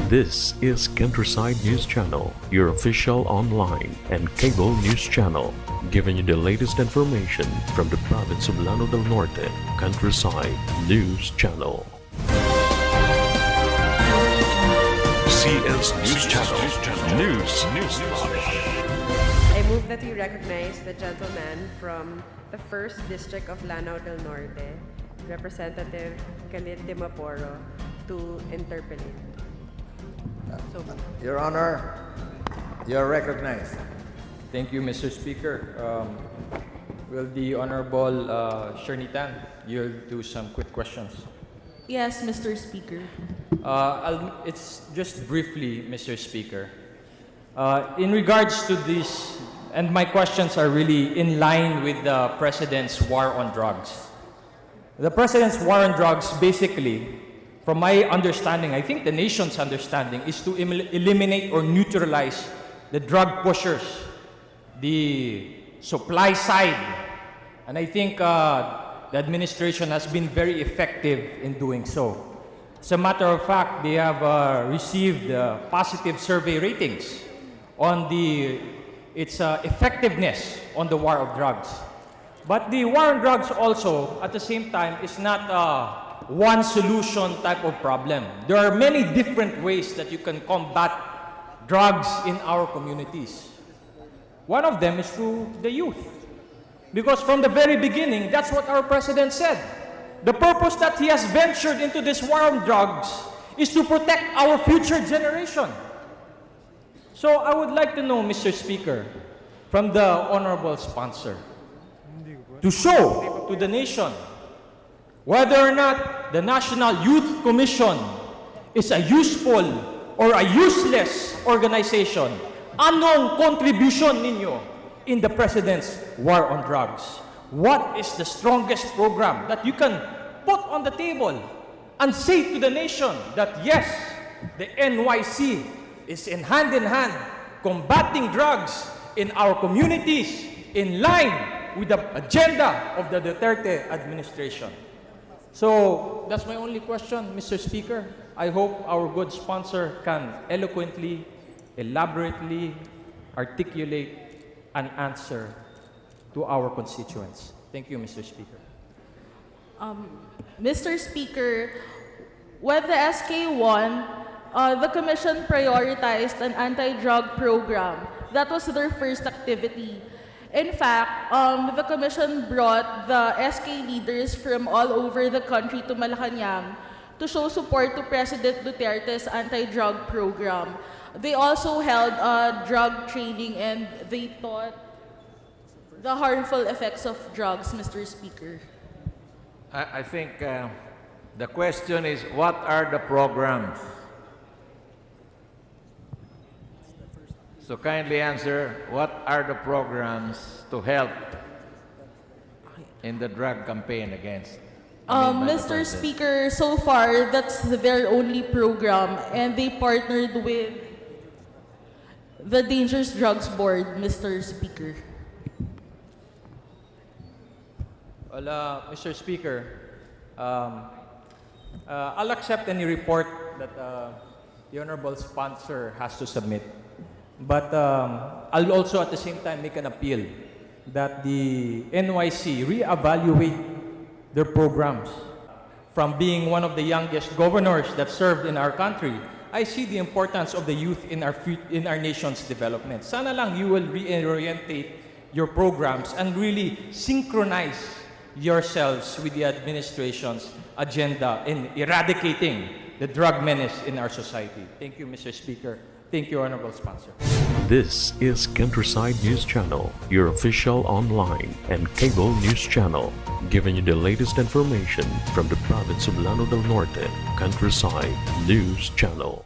This is Countryside News Channel, your official online and cable news channel, giving you the latest information from the province of Lanao del Norte. Countryside News Channel. CS News Channel. News. I move that we recognize the gentleman from the 1st District of Lanao del Norte, Representative KHALID Dimaporo, to interpolate. Your Honor, you're recognized. Thank you, Mr. Speaker. Will the Honorable Shernitan yield to some quick questions? Yes, Mr. Speaker. It's just briefly, Mr. Speaker. In regards to this, and my questions are really in line with the President's war on drugs. The President's war on drugs, basically, from my understanding, I think the nation's understanding, is to eliminate or neutralize the drug pushers, the supply side. And I think the administration has been very effective in doing so. As a matter of fact, they have received positive survey ratings on its effectiveness on the war of drugs. But the war on drugs also, at the same time, is not one solution type of problem. There are many different ways that you can combat drugs in our communities. One of them is through the youth. Because from the very beginning, that's what our President said. The purpose that he has ventured into this war on drugs is to protect our future generation. So I would like to know, Mr. Speaker, from the honorable sponsor, to show to the nation whether or not the National Youth Commission is a useful or a useless organization. Anong contribution ninyo in the President's war on drugs? What is the strongest program that you can put on the table and say to the nation that yes, the NYC is in hand combating drugs in our communities in line with the agenda of the Duterte administration? So that's my only question, Mr. Speaker. I hope our good sponsor can eloquently, elaborately articulate an answer to our constituents. Thank you, Mr. Speaker. Mr. Speaker, when the SK won, the Commission prioritized an anti-drug program. That was their first activity. In fact, the Commission brought the SK leaders from all over the country to Malacanang to show support to President Duterte's anti-drug program. They also held drug training and they taught the harmful effects of drugs, Mr. Speaker. I think the question is, what are the programs? So kindly answer, what are the programs to help in the drug campaign against? Mr. Speaker, so far, that's their only program, and they partnered with the Dangerous Drugs Board, Mr. Speaker. Well, Mr. Speaker, I'll accept any report that the honorable sponsor has to submit. But I'll also at the same time make an appeal that the NYC reevaluate their programs. From being one of the youngest governors that served in our country, I see the importance of the youth in our nation's development. Sana lang you will reorientate your programs and really synchronize yourselves with the administration's agenda in eradicating the drug menace in our society. Thank you, Mr. Speaker. Thank you, Honorable Sponsor. This is Countryside News Channel, your official online and cable news channel, giving you the latest information from the province of Lanao del Norte. Countryside News Channel.